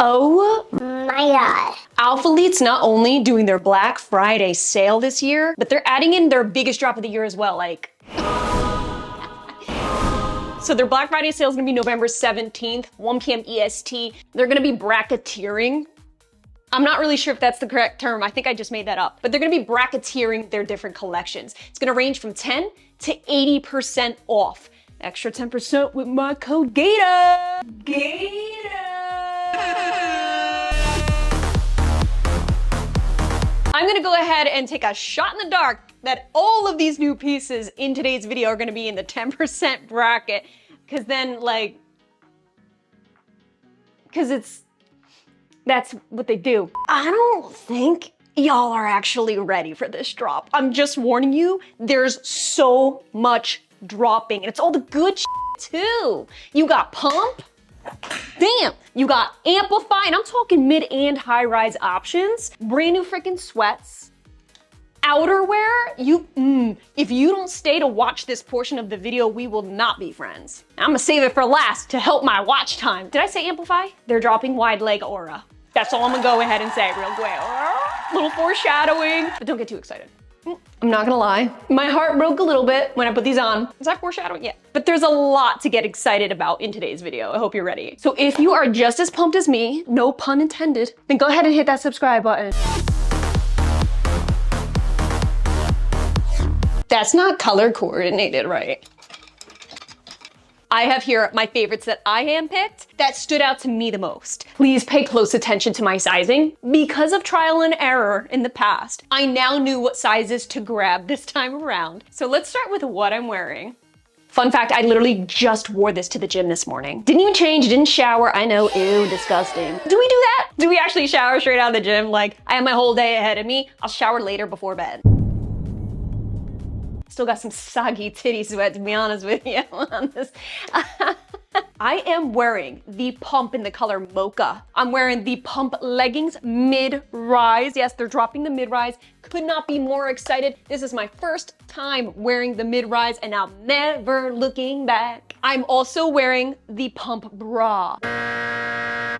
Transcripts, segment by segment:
Oh my God. Alphalete's not only doing their Black Friday sale this year, but they're adding in their biggest drop of the year as well. Like, so their Black Friday sale is gonna be November 17th, 1 p.m. EST. They're gonna be bracketeering. I'm not really sure if that's the correct term. I think I just made that up. But they're gonna be bracketeering their different collections. It's gonna range from 10 to 80% off. Extra 10% with my code Gaita. I'm gonna go ahead and take a shot in the dark that all of these new pieces in today's video are gonna be in the 10% bracket. Cause then that's what they do. I don't think y'all are actually ready for this drop. I'm just warning you, there's so much dropping and it's all the good shit too. You got Pump, damn, you got Amplify, and I'm talking mid and high rise options, brand new freaking sweats, outerwear. If you don't stay to watch this portion of the video, we will not be friends. I'm gonna save it for last to help my watch time. Did I say Amplify? They're dropping wide leg aura. That's all I'm gonna go ahead and say real quick. Little foreshadowing, but don't get too excited. I'm not gonna lie, my heart broke a little bit when I put these on. Is that foreshadowing? Yeah. But there's a lot to get excited about in today's video. I hope you're ready. So if you are just as pumped as me, no pun intended, then go ahead and hit that subscribe button. That's not color coordinated, right? I have here my favorites that I handpicked that stood out to me the most. Please pay close attention to my sizing. Because of trial and error in the past, I now knew what sizes to grab this time around. So let's start with what I'm wearing. Fun fact, I literally just wore this to the gym this morning. Didn't even change, didn't shower. I know, ew, disgusting. Do we do that? Do we actually shower straight out of the gym? Like, I have my whole day ahead of me. I'll shower later before bed. Still got some soggy titty sweat, to be honest with you on this. I am wearing the Pump in the color Mocha. I'm wearing the Pump leggings mid-rise. Yes, they're dropping the mid-rise. Could not be more excited. This is my first time wearing the mid-rise and I'm never looking back. I'm also wearing the Pump bra.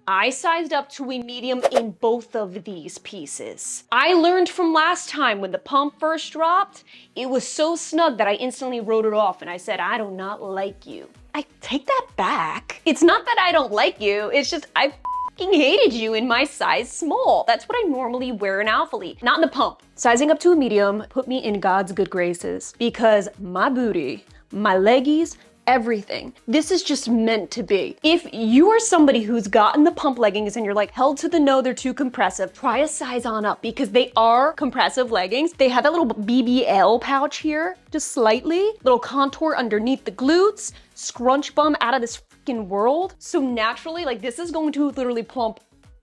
I sized up to a medium in both of these pieces. I learned from last time when the Pump first dropped, it was so snug that I instantly wrote it off and I said, I do not like you. I take that back. It's not that I don't like you, it's just I f***ing hated you in my size small. That's what I normally wear in Alphalete, not in the Pump. Sizing up to a medium put me in God's good graces because my booty, my leggies, everything. This is just meant to be. If you are somebody who's gotten the Pump leggings and you're like, held to the no, they're too compressive, try a size on up because they are compressive leggings. They have that little BBL pouch here, just slightly, little contour underneath the glutes, scrunch bum out of this freaking world. So naturally, like this is going to literally plump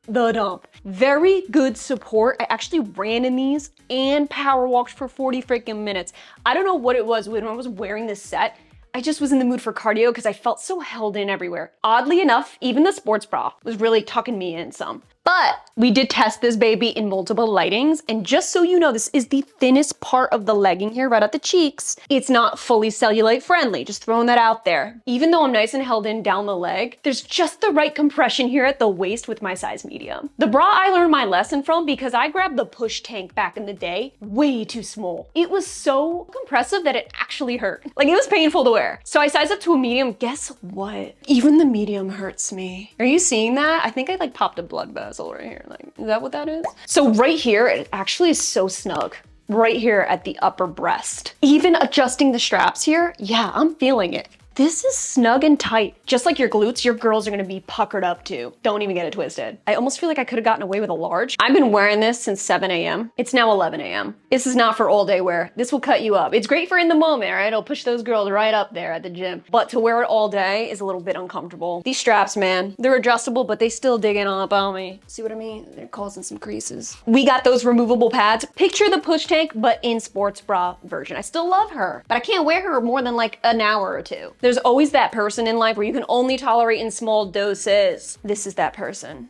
the dump. Very good support. I actually ran in these and power walked for 40 freaking minutes. I don't know what it was when I was wearing this set. I just was in the mood for cardio because I felt so held in everywhere. Oddly enough, even the sports bra was really tucking me in some. But we did test this baby in multiple lightings, and just so you know, this is the thinnest part of the legging here, right at the cheeks. It's not fully cellulite friendly, just throwing that out there. Even though I'm nice and held in down the leg, there's just the right compression here at the waist with my size medium. The bra I learned my lesson from because I grabbed the push tank back in the day, way too small. It was so compressive that it actually hurt. Like it was painful to wear. So I sized up to a medium. Guess what? Even the medium hurts me. Are you seeing that? I think I like popped a blood vessel right here. Like, is that what that is? So right here, it actually is so snug. Right here at the upper breast. Even adjusting the straps here, yeah, I'm feeling it. This is snug and tight. Just like your glutes, your girls are gonna be puckered up too. Don't even get it twisted. I almost feel like I could have gotten away with a large. I've been wearing this since 7 a.m. It's now 11 a.m. This is not for all day wear. This will cut you up. It's great for in the moment, right? It'll push those girls right up there at the gym. But to wear it all day is a little bit uncomfortable. These straps, man, they're adjustable, but they still digging up on me. See what I mean? They're causing some creases. We got those removable pads. Picture the push tank, but in sports bra version. I still love her, but I can't wear her more than like an hour or two. There's always that person in life where you can only tolerate in small doses. This is that person.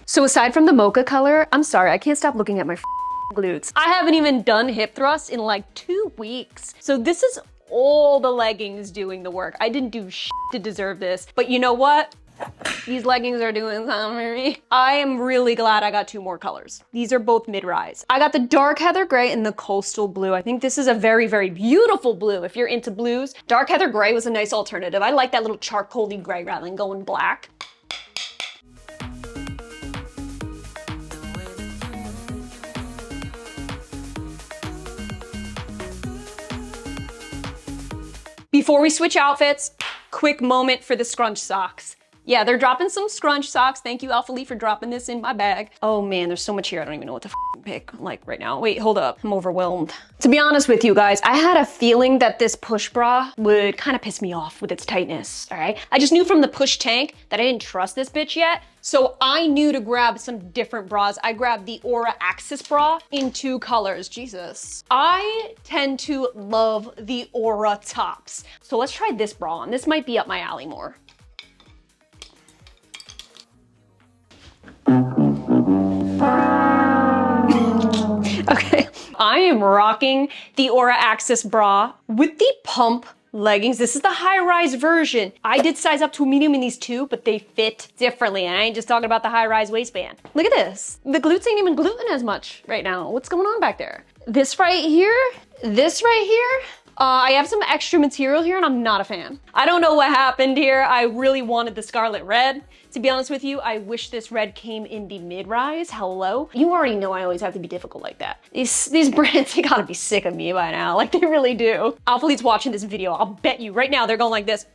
So aside from the mocha color, I'm sorry, I can't stop looking at my glutes. I haven't even done hip thrusts in like 2 weeks. So this is all the leggings doing the work. I didn't do shit to deserve this, but you know what? These leggings are doing something for me. I am really glad I got 2 more colors. These are both mid-rise. I got the dark heather gray and the coastal blue. I think this is a very, very beautiful blue if you're into blues. Dark heather gray was a nice alternative. I like that little charcoaly gray rather than going black. Before we switch outfits, quick moment for the scrunch socks. Yeah, they're dropping some scrunch socks. Thank you, Alphalete, for dropping this in my bag. Oh man, there's so much here. I don't even know what to pick like right now. Wait, hold up. I'm overwhelmed. To be honest with you guys, I had a feeling that this push bra would kind of piss me off with its tightness, all right? I just knew from the push tank that I didn't trust this bitch yet. So I knew to grab some different bras. I grabbed the Oner Active bra in 2 colors. Jesus. I tend to love the Oner tops. So let's try this bra on. This might be up my alley more. Okay, I am rocking the Oner Active bra with the pump leggings. This is the high-rise version. I did size up to a medium in these 2, but they fit differently. And I ain't just talking about the high-rise waistband. Look at this. The glutes ain't even gluten as much right now. What's going on back there? This right here, this right here. I have some extra material here and I'm not a fan. I don't know what happened here. I really wanted the scarlet red. To be honest with you, I wish this red came in the mid-rise. Hello? You already know I always have to be difficult like that. These brands, they gotta be sick of me by now. Like, they really do. Alphalete's watching this video. I'll bet you right now they're going like this.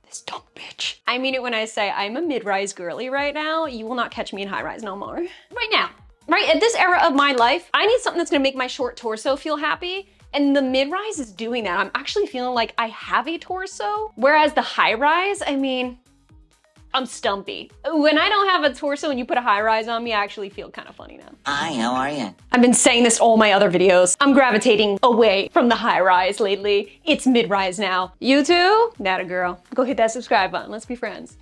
This dumb bitch. I mean it when I say I'm a mid-rise girly right now. You will not catch me in high-rise no more. Right now. Right, at this era of my life, I need something that's gonna make my short torso feel happy, and the mid-rise is doing that. I'm actually feeling like I have a torso, whereas the high-rise, I mean, I'm stumpy. When I don't have a torso and you put a high-rise on me, I actually feel kind of funny now. Hi, how are you? I've been saying this all my other videos. I'm gravitating away from the high-rise lately. It's mid-rise now. You too? That a girl. Go hit that subscribe button, let's be friends.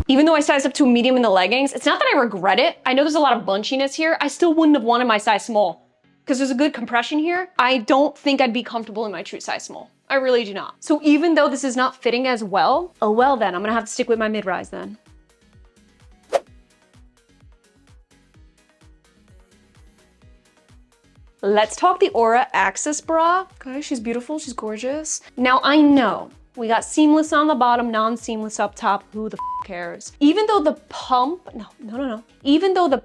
Even though I sized up to a medium in the leggings, it's not that I regret it. I know there's a lot of bunchiness here. I still wouldn't have wanted my size small because there's a good compression here. I don't think I'd be comfortable in my true size small. I really do not. So even though this is not fitting as well, oh well then, I'm gonna have to stick with my mid-rise then. Let's talk the Oner Active bra. Okay, she's beautiful, she's gorgeous. Now I know we got seamless on the bottom, non-seamless up top. Who the f cares? Even though the pump, no. Even though the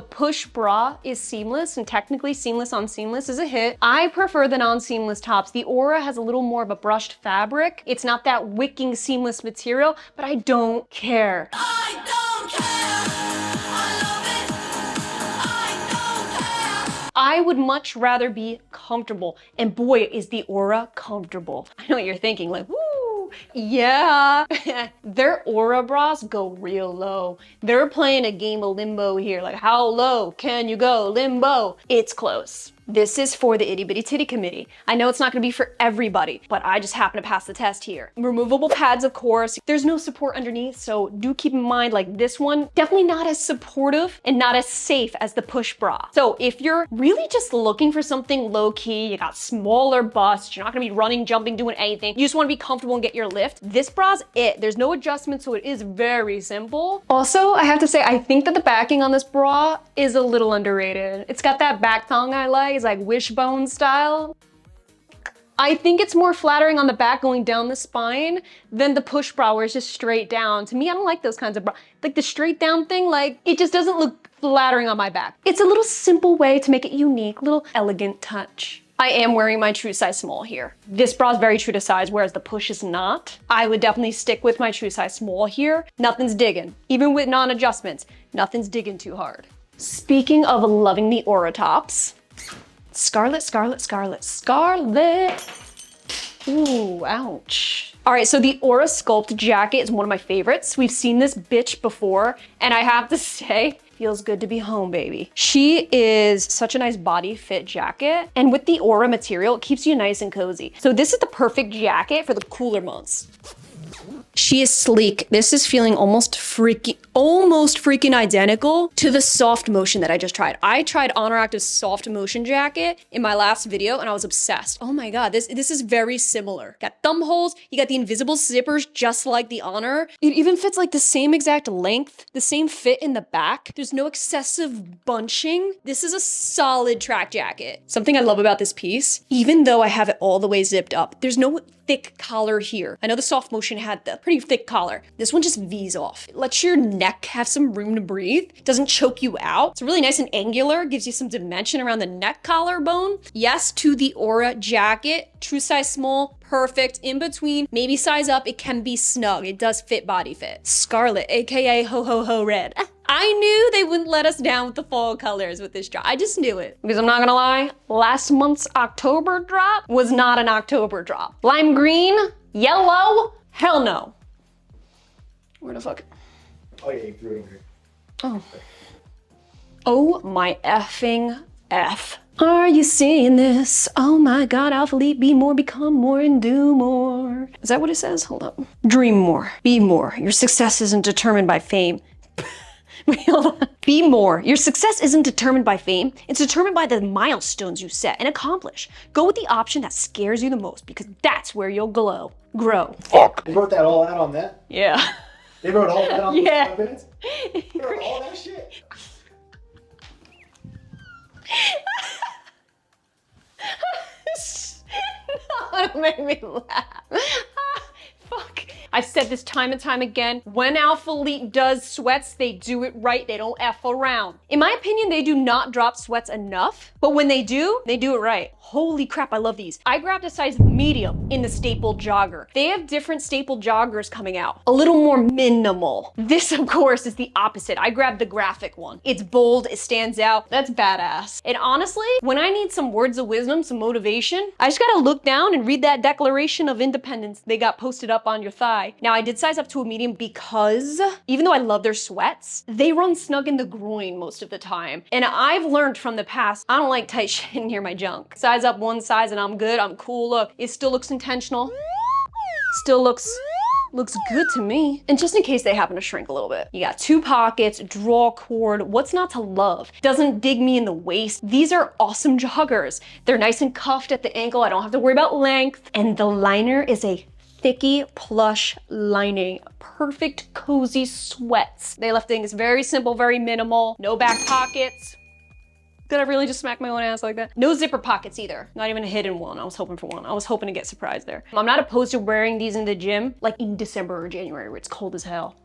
push bra is seamless and technically seamless on seamless is a hit, I prefer the non-seamless tops. The Oner has a little more of a brushed fabric. It's not that wicking seamless material, but I don't care. I don't care. I love it. I don't care. I would much rather be comfortable. And boy, is the Oner comfortable. I know what you're thinking, like, woo, yeah. Their Oner bras go real low. They're playing a game of limbo here. Like, how low can you go? Limbo. It's close. This is for the itty bitty titty committee. I know it's not gonna be for everybody, but I just happen to pass the test here. Removable pads, of course. There's no support underneath, so do keep in mind, like this one, definitely not as supportive and not as safe as the push bra. So if you're really just looking for something low key, you got smaller busts, you're not gonna be running, jumping, doing anything, you just wanna be comfortable and get your lift, this bra's it. There's no adjustment, so it is very simple. Also, I have to say, I think that the backing on this bra is a little underrated. It's got that back thong I like. It's like wishbone style. I think it's more flattering on the back going down the spine than the push bra where it's just straight down. To me, I don't like those kinds of bra. Like the straight down thing, like it just doesn't look flattering on my back. It's a little simple way to make it unique, little elegant touch. I am wearing my true size small here. This bra is very true to size, whereas the push is not. I would definitely stick with my true size small here. Nothing's digging. Even with non-adjustments, nothing's digging too hard. Speaking of loving the Oner tops, Scarlet, Scarlet, Scarlet, Scarlet. Ooh, ouch. All right, so the Oner Sculpt jacket is one of my favorites. We've seen this bitch before, and I have to say, feels good to be home, baby. She is such a nice body fit jacket, and with the Oner material, it keeps you nice and cozy. So this is the perfect jacket for the cooler months. She is sleek. This is feeling almost freaking identical to the soft motion that I just tried. I tried Oner Active's soft motion jacket in my last video and I was obsessed. Oh my God, this is very similar. Got thumb holes, you got the invisible zippers just like the Oner. It even fits like the same exact length, the same fit in the back. There's no excessive bunching. This is a solid track jacket. Something I love about this piece, even though I have it all the way zipped up, there's no thick collar here. I know the soft motion had the pretty thick collar. This one just V's off. It lets your neck have some room to breathe. It doesn't choke you out. It's really nice and angular, gives you some dimension around the neck collarbone. Yes to the Aura jacket, true size small, perfect. In between, maybe size up, it can be snug. It does fit body fit. Scarlet, AKA ho ho ho red. I knew they wouldn't let us down with the fall colors with this drop. I just knew it. Because I'm not gonna lie, last month's October drop was not an October drop. Lime green, yellow, hell no. Where the fuck? Oh yeah, you threw it over here. Oh. Oh my effing F. Are you seeing this? Oh my God, Alphalete, be more, become more, and do more. Is that what it says? Hold up. Dream more, be more. Your success isn't determined by fame. Wait, hold on. Be more. Your success isn't determined by fame. It's determined by the milestones you set and accomplish. Go with the option that scares you the most because that's where you'll grow. Fuck. They wrote that all out on that? Yeah. They wrote all that on those Yeah. 5 minutes? They wrote all that shit? No, it made me laugh. Fuck. I've said this time and time again. When Alphalete does sweats, they do it right. They don't F around. In my opinion, they do not drop sweats enough, but when they do it right. Holy crap, I love these. I grabbed a size medium in the staple jogger. They have different staple joggers coming out. A little more minimal. This, of course, is the opposite. I grabbed the graphic one. It's bold, it stands out. That's badass. And honestly, when I need some words of wisdom, some motivation, I just gotta look down and read that Declaration of Independence they got posted up on your thigh. Now, I did size up to a medium because even though I love their sweats, they run snug in the groin most of the time. And I've learned from the past, I don't like tight shit near my junk. Size up one size and I'm good, I'm cool. Look, it still looks intentional. Still looks good to me. And just in case they happen to shrink a little bit. You got 2 pockets, draw cord, what's not to love? Doesn't dig me in the waist. These are awesome joggers. They're nice and cuffed at the ankle. I don't have to worry about length. And the liner is a thicky plush lining. Perfect cozy sweats. They left things very simple, very minimal. No back pockets. Did I really just smack my own ass like that? No zipper pockets either. Not even a hidden one. I was hoping for one. I was hoping to get surprised there. I'm not opposed to wearing these in the gym, like in December or January where it's cold as hell.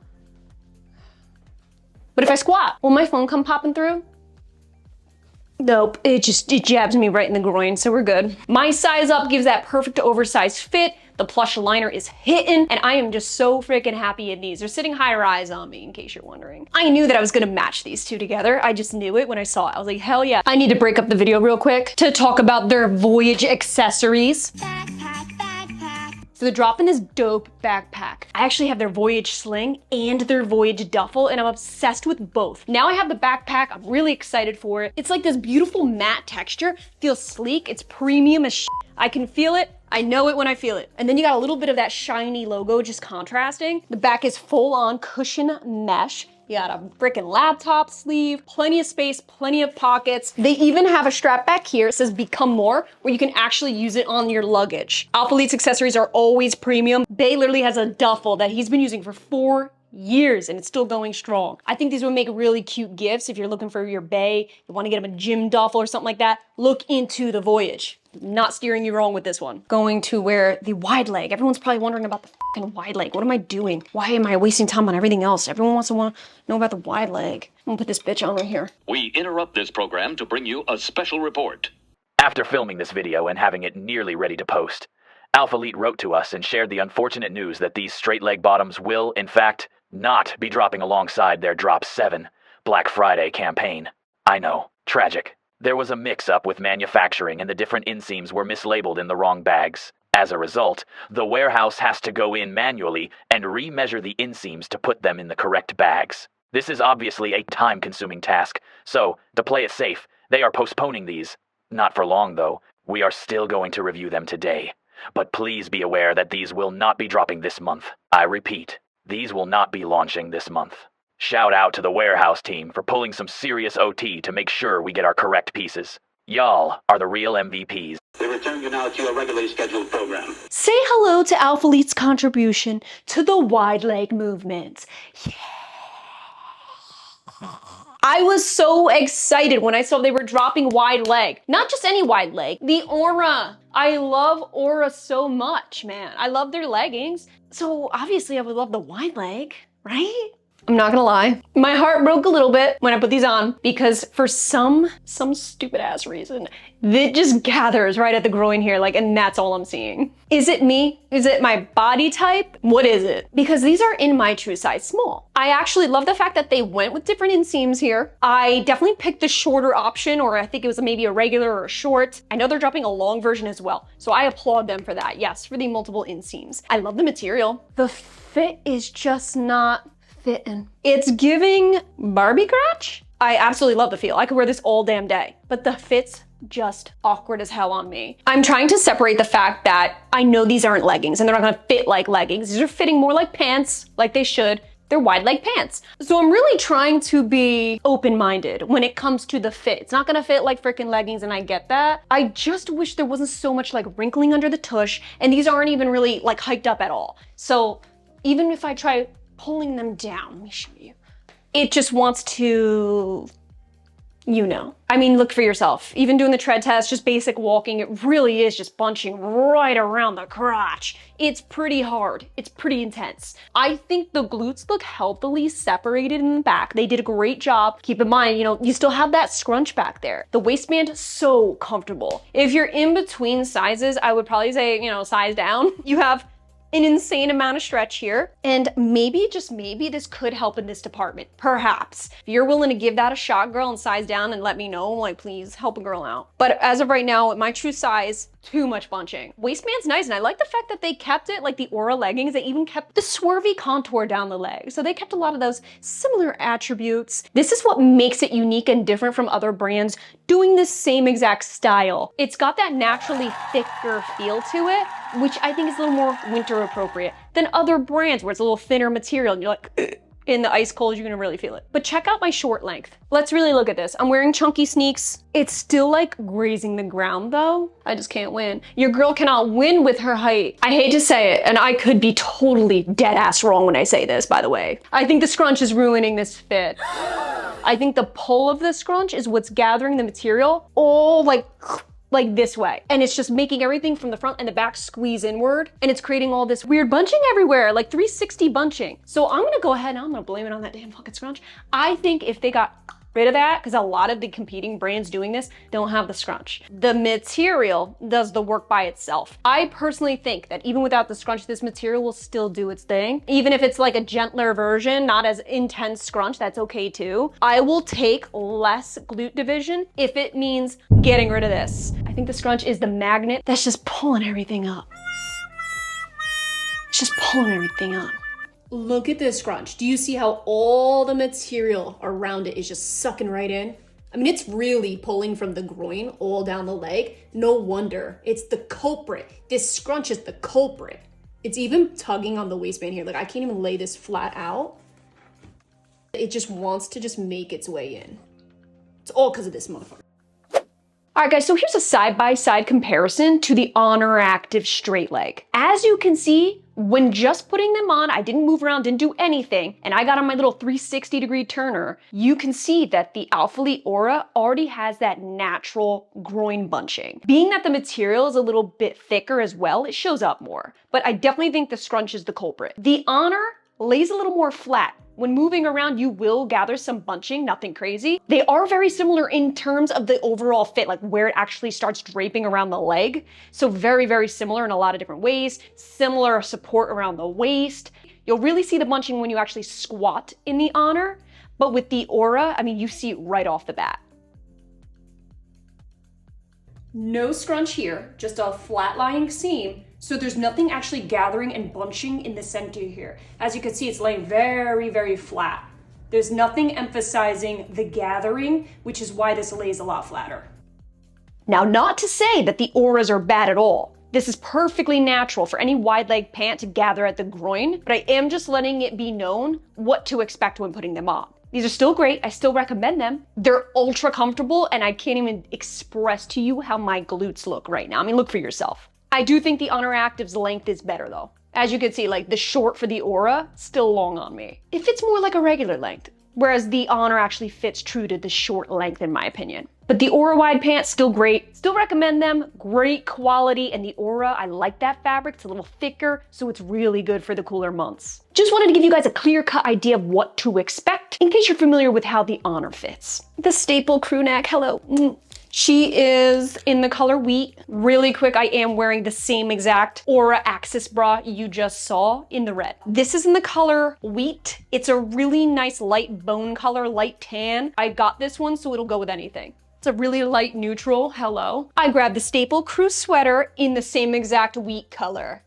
But if I squat, will my phone come popping through? Nope, it jabs me right in the groin, so we're good. My size up gives that perfect oversized fit. The plush liner is hitting, and I am just so freaking happy in these. They're sitting high rise on me, in case you're wondering. I knew that I was gonna match these two together. I just knew it when I saw it. I was like, hell yeah. I need to break up the video real quick to talk about their Voyage accessories. Backpack, backpack. So they're dropping this dope backpack. I actually have their Voyage sling and their Voyage duffel, and I'm obsessed with both. Now I have the backpack, I'm really excited for it. It's like this beautiful matte texture, feels sleek, it's premium as shit. I can feel it, I know it when I feel it. And then you got a little bit of that shiny logo just contrasting. The back is full on cushion mesh. You got a freaking laptop sleeve, plenty of space, plenty of pockets. They even have a strap back here. It says become more, where you can actually use it on your luggage. Alphalete's accessories are always premium. Bay literally has a duffel that he's been using for 4 years and it's still going strong. I think these would make really cute gifts if you're looking for your bae, you want to get him a gym duffel or something like that. Look into the Voyage. Not steering you wrong with this one. Going to wear the wide leg. Everyone's probably wondering about the fucking wide leg. What am I doing? Why am I wasting time on everything else? Everyone wants to know about the wide leg. I'm gonna put this bitch on right here. We interrupt this program to bring you a special report. After filming this video and having it nearly ready to post, Alphalete wrote to us and shared the unfortunate news that these straight leg bottoms will, in fact, not be dropping alongside their Drop 7 Black Friday campaign. I know, tragic. There was a mix-up with manufacturing and the different inseams were mislabeled in the wrong bags. As a result, the warehouse has to go in manually and remeasure the inseams to put them in the correct bags. This is obviously a time-consuming task, so to play it safe, they are postponing these. Not for long, though. We are still going to review them today. but please be aware that these will not be dropping this month. I repeat, these will not be launching this month. Shout out to the warehouse team for pulling some serious OT to make sure we get our correct pieces. Y'all are the real MVPs. We return you now to your regularly scheduled program. Say hello to Alphalete's contribution to the wide leg movement. Yeah. I was so excited when I saw they were dropping wide leg. Not just any wide leg, the Aura. I love Aura so much, man. I love their leggings. So obviously I would love the wide leg, right? I'm not gonna lie. My heart broke a little bit when I put these on because for some stupid ass reason, it just gathers right at the groin here, like, and that's all I'm seeing. Is it me? Is it my body type? What is it? Because these are in my true size small. I actually love the fact that they went with different inseams here. I definitely picked the shorter option, or I think it was maybe a regular or a short. I know they're dropping a long version as well, so I applaud them for that. Yes, for the multiple inseams. I love the material. The fit is just not fitting. It's giving Barbie crotch. I absolutely love the feel. I could wear this all damn day, but the fit's just awkward as hell on me. I'm trying to separate the fact that I know these aren't leggings and they're not gonna fit like leggings. These are fitting more like pants, like they should. They're wide leg pants. So I'm really trying to be open-minded when it comes to the fit. It's not gonna fit like freaking leggings, and I get that. I just wish there wasn't so much like wrinkling under the tush, and these aren't even really like hiked up at all. So even if I try pulling them down, let me show you. It just wants to, you know. I mean, look for yourself. Even doing the tread test, just basic walking, it really is just bunching right around the crotch. It's pretty hard. It's pretty intense. I think the glutes look healthily separated in the back. They did a great job. Keep in mind, you know, you still have that scrunch back there. The waistband, so comfortable. If you're in between sizes, I would probably say, you know, size down. You have an insane amount of stretch here. And maybe, just maybe, this could help in this department. Perhaps. If you're willing to give that a shot, girl, and size down and let me know, like, please help a girl out. But as of right now, at my true size, too much bunching. Waistband's nice, and I like the fact that they kept it like the Aura leggings. They even kept the swervy contour down the leg. So they kept a lot of those similar attributes. This is what makes it unique and different from other brands doing the same exact style. It's got that naturally thicker feel to it, which I think is a little more winter appropriate than other brands where it's a little thinner material and you're like, ugh. In the ice cold, you're gonna really feel it. But check out my short length. Let's really look at this. I'm wearing chunky sneaks. It's still like grazing the ground though. I just can't win. Your girl cannot win with her height. I hate to say it, and I could be totally dead ass wrong when I say this, by the way. I think the scrunch is ruining this fit. I think the pull of the scrunch is what's gathering the material all like this way. And it's just making everything from the front and the back squeeze inward. And it's creating all this weird bunching everywhere, like 360 bunching. So I'm gonna go ahead and I'm gonna blame it on that damn fucking scrunch. I think if they got rid of that, because a lot of the competing brands doing this don't have the scrunch. The material does the work by itself. I personally think that even without the scrunch, this material will still do its thing. Even if it's like a gentler version, not as intense scrunch, that's okay too. I will take less glute division if it means getting rid of this. I think the scrunch is the magnet that's just pulling everything up. It's just pulling everything up. Look at this scrunch. Do you see how all the material around it is just sucking right in? I mean, it's really pulling from the groin all down the leg. No wonder. It's the culprit. This scrunch is the culprit. It's even tugging on the waistband here. Like, I can't even lay this flat out. It just wants to just make its way in. It's all because of this motherfucker. All right, guys, so here's a side-by-side comparison to the Oner Active Straight Leg. As you can see, when just putting them on, I didn't move around, didn't do anything, and I got on my little 360-degree turner, you can see that the Alphalete Aura already has that natural groin bunching. Being that the material is a little bit thicker as well, it shows up more. But I definitely think the scrunch is the culprit. The Oner lays a little more flat. When moving around, you will gather some bunching, nothing crazy. They are very similar in terms of the overall fit, like where it actually starts draping around the leg. So very, very similar in a lot of different ways. Similar support around the waist. You'll really see the bunching when you actually squat in the Oner, but with the Aura, I mean, you see it right off the bat. No scrunch here, just a flat lying seam. So there's nothing actually gathering and bunching in the center here. As you can see, it's laying very, very flat. There's nothing emphasizing the gathering, which is why this lays a lot flatter. Now, not to say that the Auras are bad at all. This is perfectly natural for any wide leg pant to gather at the groin, but I am just letting it be known what to expect when putting them on. These are still great, I still recommend them. They're ultra comfortable and I can't even express to you how my glutes look right now. I mean, look for yourself. I do think the Oner Active's length is better though. As you can see, like the short for the Aura, still long on me. It fits more like a regular length, whereas the Oner actually fits true to the short length in my opinion. But the Aura wide pants, still great. Still recommend them, great quality, and the Aura, I like that fabric. It's a little thicker, so it's really good for the cooler months. Just wanted to give you guys a clear-cut idea of what to expect, in case you're familiar with how the Oner fits. The staple crew neck, hello. She is in the color wheat. Really quick, I am wearing the same exact Aura Axis bra you just saw in the red. This is in the color wheat. It's a really nice light bone color, light tan. I got this one so it'll go with anything. It's a really light neutral, hello. I grabbed the staple crew sweater in the same exact wheat color.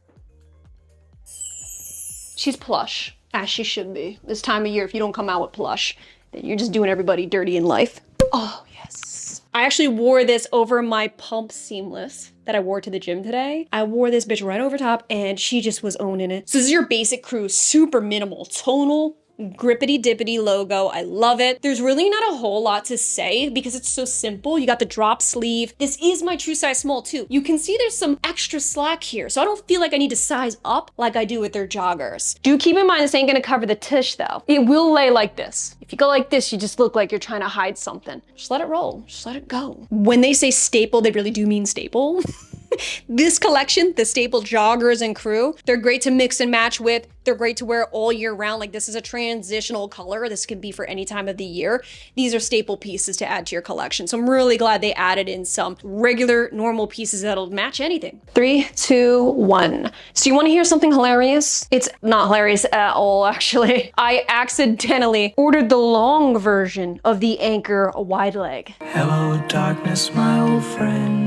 She's plush, as she should be. This time of year, if you don't come out with plush, then you're just doing everybody dirty in life. Oh, yes. I actually wore this over my pump seamless that I wore to the gym today. I wore this bitch right over top and she just was owning it. So this is your basic crew, super minimal, tonal, grippity dippity logo. I love it. There's really not a whole lot to say because it's so simple. You got the drop sleeve. This is my true size small too. You can see there's some extra slack here, so I don't feel like I need to size up like I do with their joggers. Do keep in mind this ain't gonna cover the tush though. It will lay like this. If you go like this, you just look like you're trying to hide something. Just let it roll, just let it go. When they say staple, they really do mean staple. This collection, the staple joggers and crew, they're great to mix and match with. They're great to wear all year round. Like this is a transitional color. This can be for any time of the year. These are staple pieces to add to your collection. So I'm really glad they added in some regular, normal pieces that'll match anything. 3, 2, 1. So you want to hear something hilarious? It's not hilarious at all, actually. I accidentally ordered the long version of the Anchor wide leg. Hello, darkness, my old friend.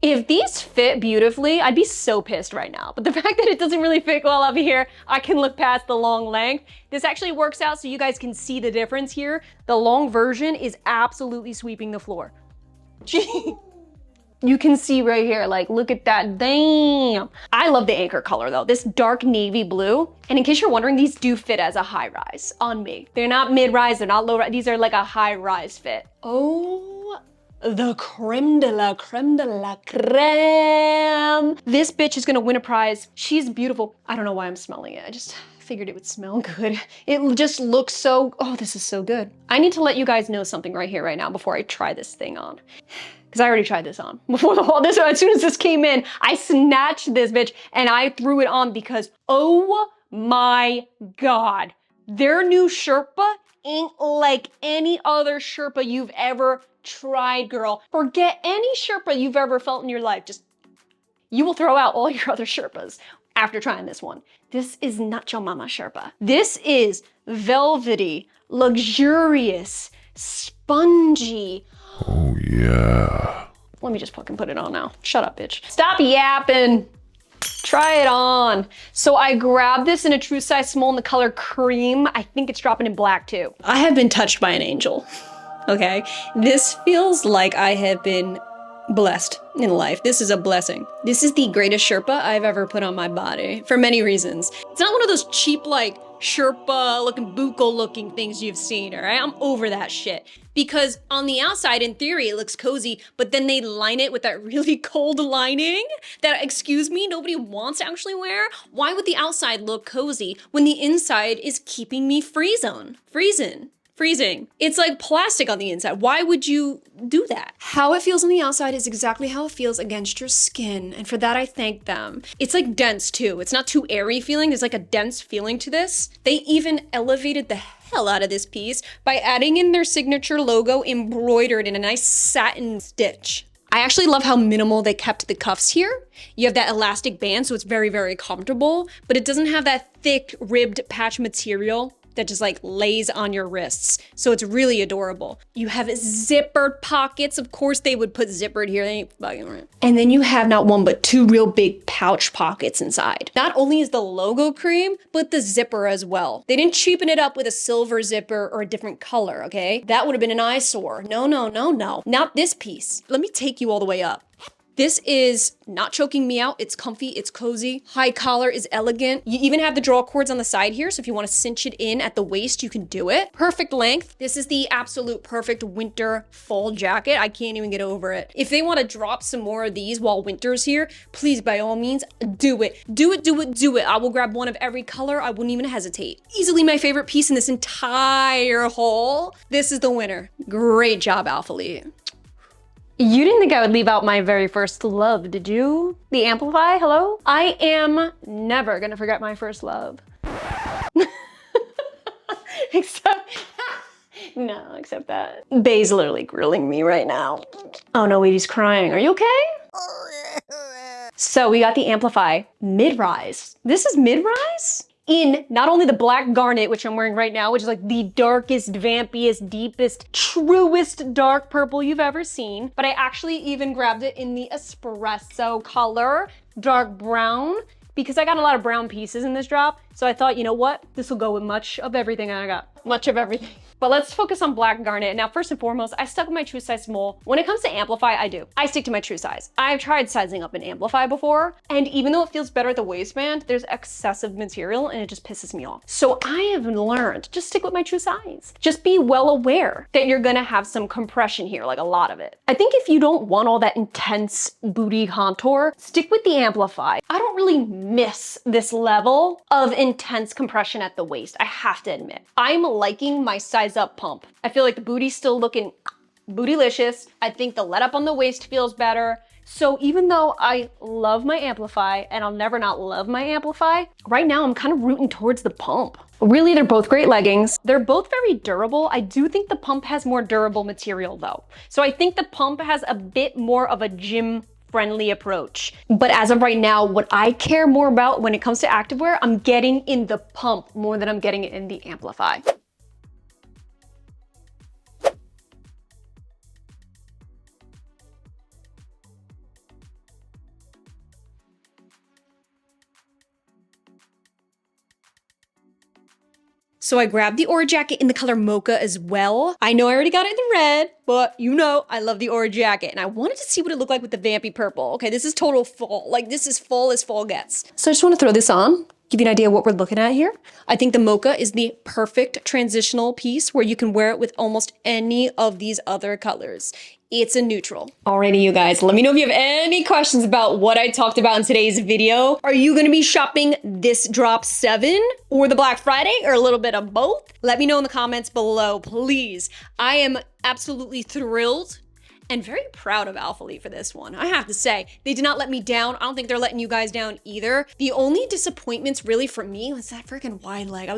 If these fit beautifully, I'd be so pissed right now. But the fact that it doesn't really fit well up here, I can look past the long length. This actually works out so you guys can see the difference here. The long version is absolutely sweeping the floor. Gee. You can see right here, like, look at that, damn. I love the Anchor color though, this dark navy blue. And in case you're wondering, these do fit as a high rise on me. They're not mid-rise, they're not low-rise, these are like a high rise fit. Oh. The creme de la creme de la creme. This bitch is gonna win a prize. She's beautiful. I don't know why I'm smelling it. I just figured it would smell good. It just looks so, oh, this is so good. I need to let you guys know something right here, right now, before I try this thing on. Because I already tried this on. Before this, as soon as this came in, I snatched this bitch and I threw it on because, oh my God, their new Sherpa ain't like any other Sherpa you've ever tried, girl. Forget any Sherpa you've ever felt in your life. Just, you will throw out all your other Sherpas after trying this one. This is not your mama Sherpa. This is velvety, luxurious, spongy. Oh, yeah. Let me just fucking put it on now. Shut up, bitch. Stop yapping. Try it on. So I grabbed this in a true size small in the color cream. I think it's dropping in black too. I have been touched by an angel. Okay, this feels like I have been blessed in life. This is a blessing. This is the greatest Sherpa I've ever put on my body for many reasons. It's not one of those cheap, like, Sherpa looking, buko looking things you've seen, all right? I'm over that shit. Because on the outside, in theory, it looks cozy, but then they line it with that really cold lining that, excuse me, nobody wants to actually wear. Why would the outside look cozy when the inside is keeping me freezing? It's like plastic on the inside. Why would you do that? How it feels on the outside is exactly how it feels against your skin. And for that, I thank them. It's like dense too. It's not too airy feeling. There's like a dense feeling to this. They even elevated the hell out of this piece by adding in their signature logo embroidered in a nice satin stitch. I actually love how minimal they kept the cuffs here. You have that elastic band, so it's very, very comfortable, but it doesn't have that thick ribbed patch material that just like lays on your wrists. So it's really adorable. You have zippered pockets. Of course they would put zippered here, they ain't fucking right. And then you have not one, but two real big pouch pockets inside. Not only is the logo cream, but the zipper as well. They didn't cheapen it up with a silver zipper or a different color, okay? That would have been an eyesore. No. Not this piece. Let me take you all the way up. This is not choking me out. It's comfy, it's cozy. High collar is elegant. You even have the draw cords on the side here, so if you want to cinch it in at the waist, you can do it. Perfect length. This is the absolute perfect winter fall jacket. I can't even get over it. If they want to drop some more of these while winter's here, please, by all means, do it. Do it, do it, do it. I will grab one of every color. I wouldn't even hesitate. Easily my favorite piece in this entire haul. This is the winner. Great job, Alphalete. You didn't think I would leave out my very first love, did you? The Amplify, hello? I am never gonna forget my first love. except that. Bay's literally grilling me right now. Oh no, wait, he's crying. Are you okay? So we got the Amplify mid-rise. This is mid-rise? In not only the black garnet, which I'm wearing right now, which is like the darkest, vampiest, deepest, truest dark purple you've ever seen, but I actually even grabbed it in the espresso color, dark brown, because I got a lot of brown pieces in this drop. So I thought, you know what? This will go with much of everything I got. Much of everything. But let's focus on black garnet. Now, first and foremost, I stuck with my true size small. When it comes to Amplify, I do. I stick to my true size. I've tried sizing up an Amplify before, and even though it feels better at the waistband, there's excessive material and it just pisses me off. So I have learned, just stick with my true size. Just be well aware that you're gonna have some compression here, like a lot of it. I think if you don't want all that intense booty contour, stick with the Amplify. I don't really miss this level of intense compression at the waist, I have to admit. I'm liking my size up pump. I feel like the booty's still looking bootylicious. I think the let up on the waist feels better. So even though I love my Amplify and I'll never not love my Amplify, right now I'm kind of rooting towards the pump. Really, they're both great leggings. They're both very durable. I do think the pump has more durable material though. So I think the pump has a bit more of a gym friendly approach. But as of right now, what I care more about when it comes to activewear, I'm getting in the pump more than I'm getting it in the Amplify. So I grabbed the Oner jacket in the color mocha as well. I know I already got it in the red, but you know I love the Oner jacket and I wanted to see what it looked like with the vampy purple. Okay, this is total fall. Like this is fall as fall gets. So I just want to throw this on, give you an idea of what we're looking at here. I think the mocha is the perfect transitional piece where you can wear it with almost any of these other colors. It's a neutral. Alrighty, you guys, let me know if you have any questions about what I talked about in today's video. Are you gonna be shopping this drop 7 or the Black Friday or a little bit of both? Let me know in the comments below, please. I am absolutely thrilled and very proud of Alphalete for this one. I have to say, they did not let me down. I don't think they're letting you guys down either. The only disappointments really for me was that freaking wide leg.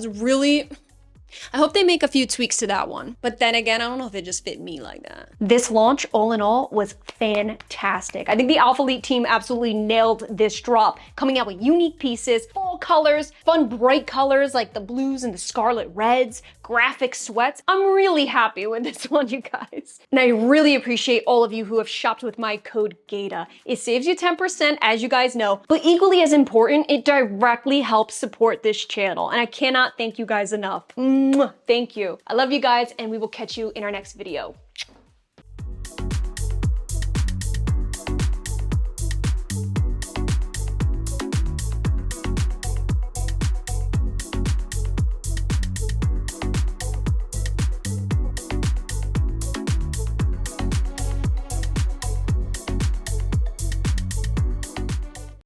I hope they make a few tweaks to that one. But then again, I don't know if it just fit me like that. This launch, all in all, was fantastic. I think the Alphalete team absolutely nailed this drop, coming out with unique pieces, fall colors, fun bright colors like the blues and the scarlet reds, graphic sweats. I'm really happy with this one, you guys. And I really appreciate all of you who have shopped with my code Gaita. It saves you 10%, as you guys know, but equally as important, it directly helps support this channel. And I cannot thank you guys enough. Thank you. I love you guys, and we will catch you in our next video.